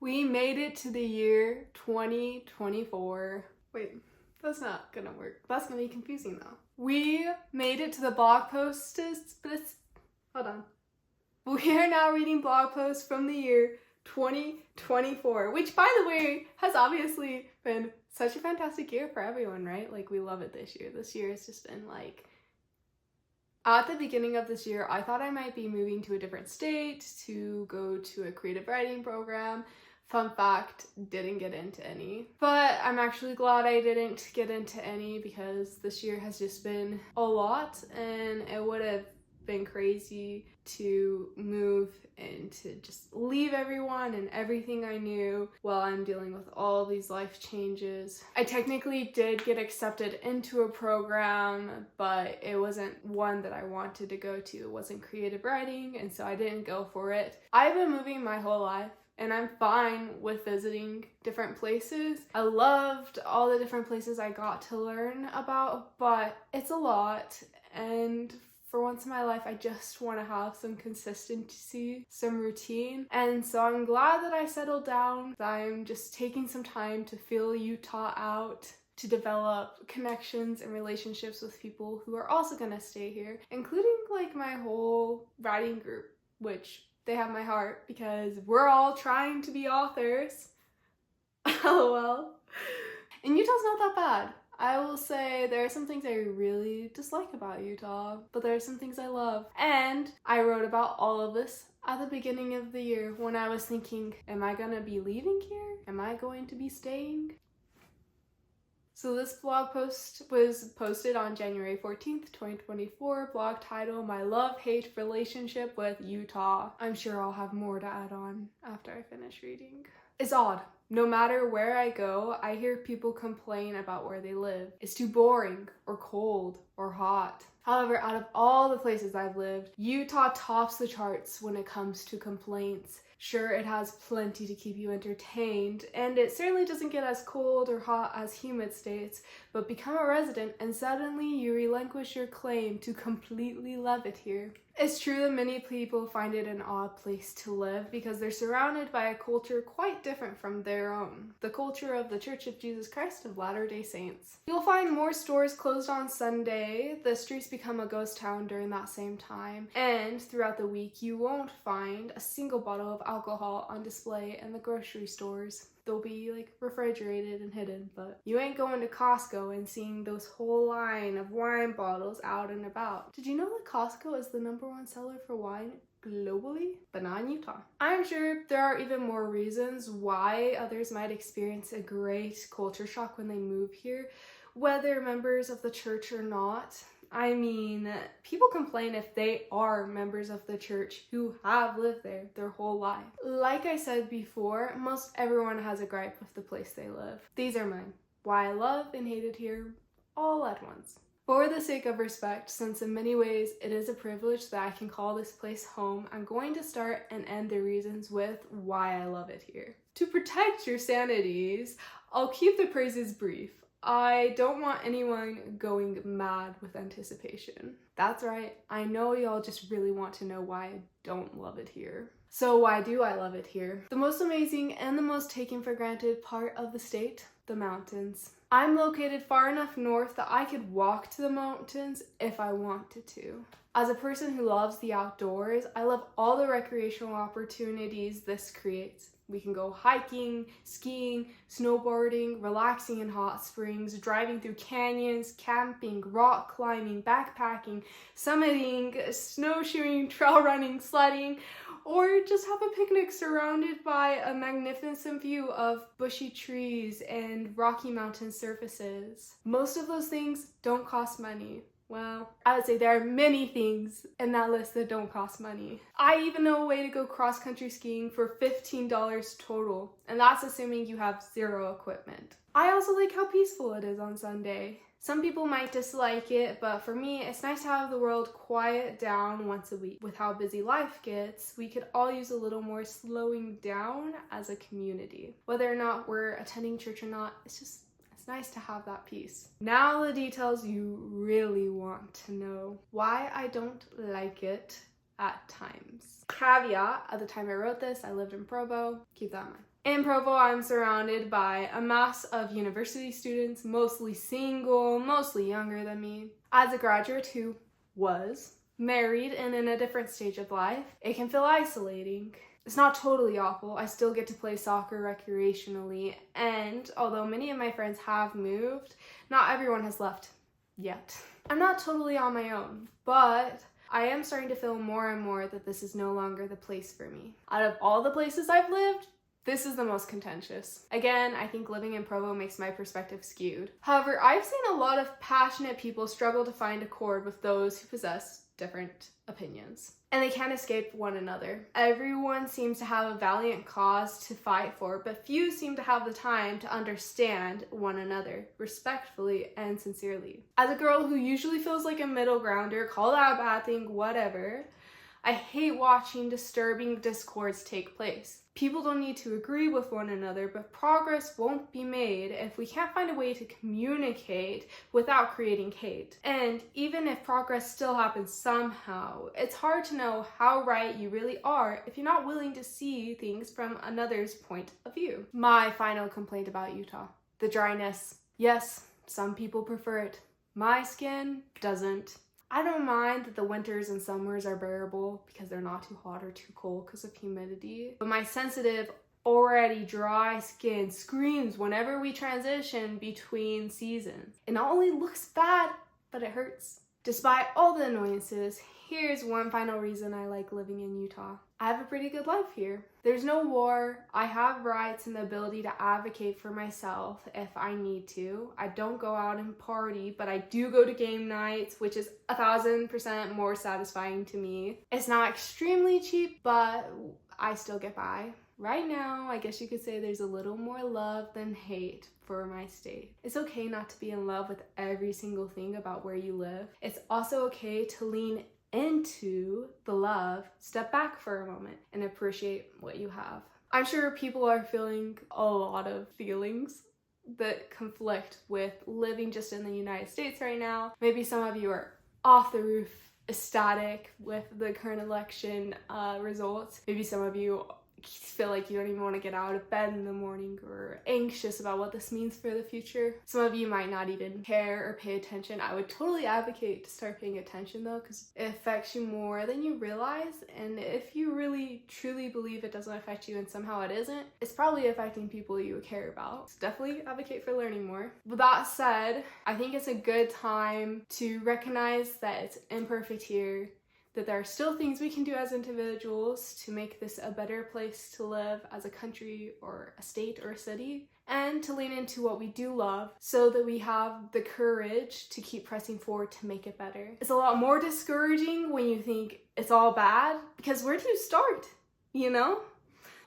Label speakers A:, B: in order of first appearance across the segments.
A: We made it to the year 2024. Wait, that's not gonna work. That's gonna be confusing though. We made it to the blog posts, hold on. We are now reading blog posts from the year 2024, which by the way has obviously been such a fantastic year for everyone, right? Like, we love it this year. This year has just been like, at the beginning of this year, I thought I might be moving to a different state to go to a creative writing program. Fun fact, didn't get into any. But I'm actually glad I didn't get into any because this year has just been a lot, and it would have been crazy to move and to just leave everyone and everything I knew while I'm dealing with all these life changes. I technically did get accepted into a program, but it wasn't one that I wanted to go to. It wasn't creative writing, and so I didn't go for it. I've been moving my whole life, and I'm fine with visiting different places. I loved all the different places I got to learn about, but it's a lot, and for once in my life, I just want to have some consistency, some routine. And so I'm glad that I settled down, that I'm just taking some time to feel Utah out, to develop connections and relationships with people who are also gonna stay here, including like my whole writing group, which they have my heart because we're all trying to be authors. LOL. And Utah's not that bad. I will say there are some things I really dislike about Utah, but there are some things I love. And I wrote about all of this at the beginning of the year when I was thinking, am I gonna be leaving here? Am I going to be staying? So this blog post was posted on January 14th, 2024. Blog title, My Love-Hate Relationship with Utah. I'm sure I'll have more to add on after I finish reading. It's odd. No matter where I go, I hear people complain about where they live. It's too boring, or cold, or hot. However, out of all the places I've lived, Utah tops the charts when it comes to complaints. Sure, it has plenty to keep you entertained, and it certainly doesn't get as cold or hot as humid states, but become a resident and suddenly you relinquish your claim to completely love it here. It's true that many people find it an odd place to live because they're surrounded by a culture quite different from their own, the culture of the Church of Jesus Christ of Latter-day Saints. You'll find more stores closed on Sunday, the streets become a ghost town during that same time, and throughout the week you won't find a single bottle of alcohol on display in the grocery stores. They'll be like refrigerated and hidden, but you ain't going to Costco and seeing those whole line of wine bottles out and about. Did you know that Costco is the #1 seller for wine globally, but not in Utah? I'm sure there are even more reasons why others might experience a great culture shock when they move here, whether members of the church or not. I mean, people complain if they are members of the church who have lived there their whole life. Like I said before, most everyone has a gripe with the place they live. These are mine. Why I love and hate it here all at once. For the sake of respect, since in many ways it is a privilege that I can call this place home, I'm going to start and end the reasons with why I love it here. To protect your sanities, I'll keep the praises brief. I don't want anyone going mad with anticipation. That's right, I know y'all just really want to know why I don't love it here. So why do I love it here? The most amazing and the most taken for granted part of the state, the mountains. I'm located far enough north that I could walk to the mountains if I wanted to. As a person who loves the outdoors, I love all the recreational opportunities this creates. We can go hiking, skiing, snowboarding, relaxing in hot springs, driving through canyons, camping, rock climbing, backpacking, summiting, snowshoeing, trail running, sledding, or just have a picnic surrounded by a magnificent view of bushy trees and rocky mountain surfaces. Most of those things don't cost money. Well, I would say there are many things in that list that don't cost money. I even know a way to go cross-country skiing for $15 total, and that's assuming you have zero equipment. I also like how peaceful it is on Sunday. Some people might dislike it, but for me, it's nice to have the world quiet down once a week. With how busy life gets, we could all use a little more slowing down as a community. Whether or not we're attending church or not, it's nice to have that peace. Now the details you really want to know. Why I don't like it at times. Caveat, at the time I wrote this, I lived in Provo. Keep that in mind. In Provo, I'm surrounded by a mass of university students, mostly single, mostly younger than me. As a graduate who was married and in a different stage of life, it can feel isolating. It's not totally awful. I still get to play soccer recreationally, and although many of my friends have moved, not everyone has left yet. I'm not totally on my own, but I am starting to feel more and more that this is no longer the place for me. Out of all the places I've lived, this is the most contentious. Again, I think living in Provo makes my perspective skewed. However, I've seen a lot of passionate people struggle to find accord with those who possess different opinions. And they can't escape one another. Everyone seems to have a valiant cause to fight for, but few seem to have the time to understand one another respectfully and sincerely. As a girl who usually feels like a middle grounder, call that a bad thing, whatever, I hate watching disturbing discords take place. People don't need to agree with one another, but progress won't be made if we can't find a way to communicate without creating hate. And even if progress still happens somehow, it's hard to know how right you really are if you're not willing to see things from another's point of view. My final complaint about Utah: the dryness. Yes, some people prefer it. My skin doesn't. I don't mind that the winters and summers are bearable because they're not too hot or too cold because of humidity. But my sensitive, already dry skin screams whenever we transition between seasons. It not only looks bad, but it hurts. Despite all the annoyances, here's one final reason I like living in Utah. I have a pretty good life here. There's no war. I have rights and the ability to advocate for myself if I need to. I don't go out and party, but I do go to game nights, which is 1,000% more satisfying to me. It's not extremely cheap, but I still get by. Right now, I guess you could say there's a little more love than hate for my state. It's okay not to be in love with every single thing about where you live. It's also okay to lean into the love, step back for a moment, and appreciate what you have. I'm sure people are feeling a lot of feelings that conflict with living just in the United States right now. Maybe some of you are off the roof ecstatic with the current election results. Maybe some of you feel like you don't even want to get out of bed in the morning or anxious about what this means for the future. Some of you might not even care or pay attention. I would totally advocate to start paying attention though, because it affects you more than you realize. And if you really truly believe it doesn't affect you and somehow it isn't, it's probably affecting people you care about. So definitely advocate for learning more. With that said, I think it's a good time to recognize that it's imperfect here, that there are still things we can do as individuals to make this a better place to live as a country or a state or a city, and to lean into what we do love so that we have the courage to keep pressing forward to make it better. It's a lot more discouraging when you think it's all bad, because where do you start, you know?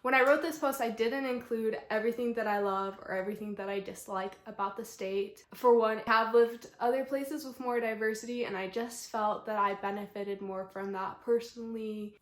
A: When I wrote this post, I didn't include everything that I love or everything that I dislike about the state. For one, I have lived other places with more diversity, and I just felt that I benefited more from that personally.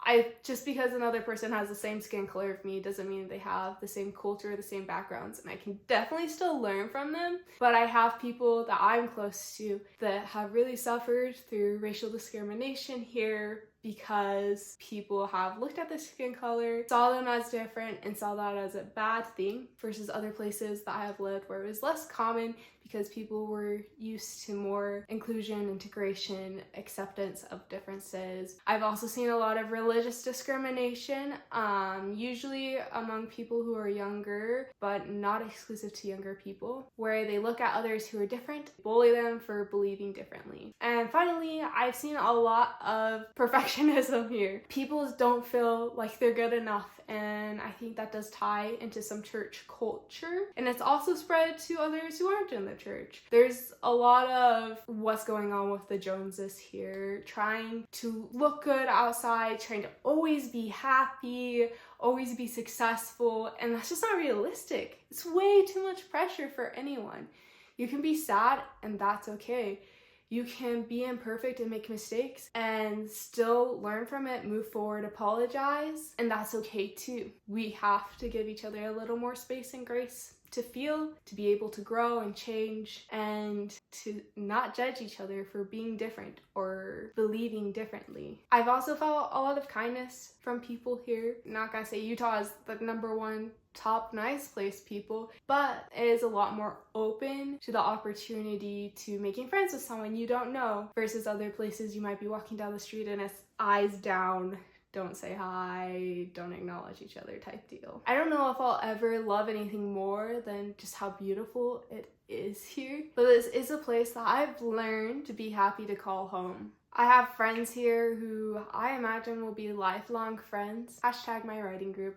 A: Just because another person has the same skin color as me doesn't mean they have the same culture, the same backgrounds, and I can definitely still learn from them. But I have people that I'm close to that have really suffered through racial discrimination here, because people have looked at their skin color, saw them as different, and saw that as a bad thing, versus other places that I have lived where it was less common because people were used to more inclusion, integration, acceptance of differences. I've also seen a lot of religious discrimination, usually among people who are younger, but not exclusive to younger people, where they look at others who are different, bully them for believing differently. And finally, I've seen a lot of perfectionism here. People don't feel like they're good enough, and I think that does tie into some church culture, and it's also spread to others who aren't in the church. There's a lot of what's going on with the Joneses here, trying to look good outside, trying to always be happy, always be successful, and that's just not realistic. It's way too much pressure for anyone. You can be sad, and that's okay. You can be imperfect and make mistakes and still learn from it, move forward, apologize, and that's okay too. We have to give each other a little more space and grace to feel, to be able to grow and change, and to not judge each other for being different or believing differently. I've also felt a lot of kindness from people here. Not gonna say Utah is the #1 top nice place people, but it is a lot more open to the opportunity to making friends with someone you don't know versus other places you might be walking down the street and it's eyes down, don't say hi, don't acknowledge each other type deal. I don't know if I'll ever love anything more than just how beautiful it is here, but this is a place that I've learned to be happy to call home. I have friends here who I imagine will be lifelong friends, hashtag my writing group,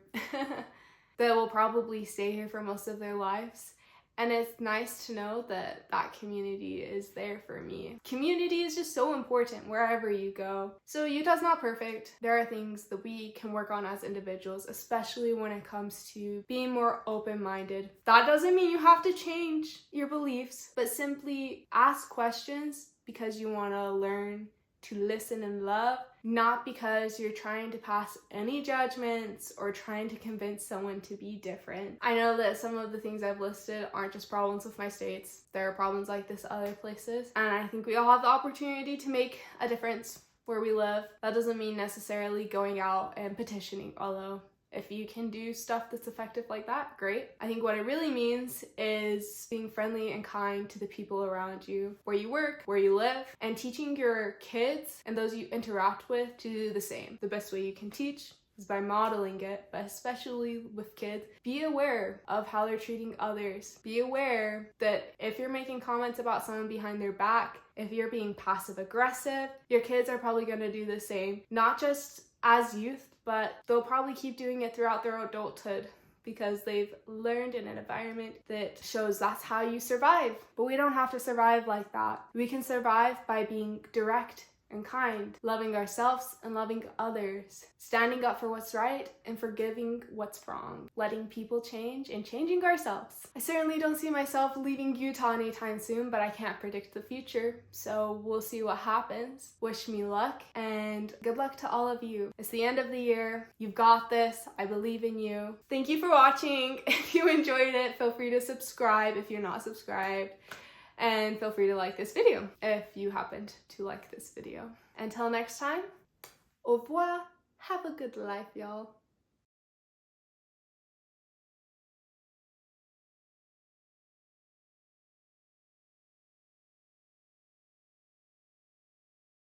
A: that will probably stay here for most of their lives. And it's nice to know that that community is there for me. Community is just so important wherever you go. So Utah's not perfect. There are things that we can work on as individuals, especially when it comes to being more open-minded. That doesn't mean you have to change your beliefs, but simply ask questions because you want to learn to listen and love, not because you're trying to pass any judgments or trying to convince someone to be different. I know that some of the things I've listed aren't just problems with my states. There are problems like this other places, and I think we all have the opportunity to make a difference where we live. That doesn't mean necessarily going out and petitioning, although if you can do stuff that's effective like that, great. I think what it really means is being friendly and kind to the people around you, where you work, where you live, and teaching your kids and those you interact with to do the same. The best way you can teach is by modeling it, but especially with kids, be aware of how they're treating others. Be aware that if you're making comments about someone behind their back, if you're being passive aggressive, your kids are probably going to do the same, not just as youth, but they'll probably keep doing it throughout their adulthood because they've learned in an environment that shows that's how you survive. But we don't have to survive like that. We can survive by being direct and kind, loving ourselves and loving others, standing up for what's right and forgiving what's wrong, letting people change and changing ourselves. I certainly don't see myself leaving Utah anytime soon, but I can't predict the future, so we'll see what happens. Wish me luck and good luck to all of you. It's the end of the year. You've got this. I believe in you. Thank you for watching. If you enjoyed it, feel free to subscribe if you're not subscribed. And feel free to like this video if you happened to like this video. Until next time, au revoir. Have a good life, y'all.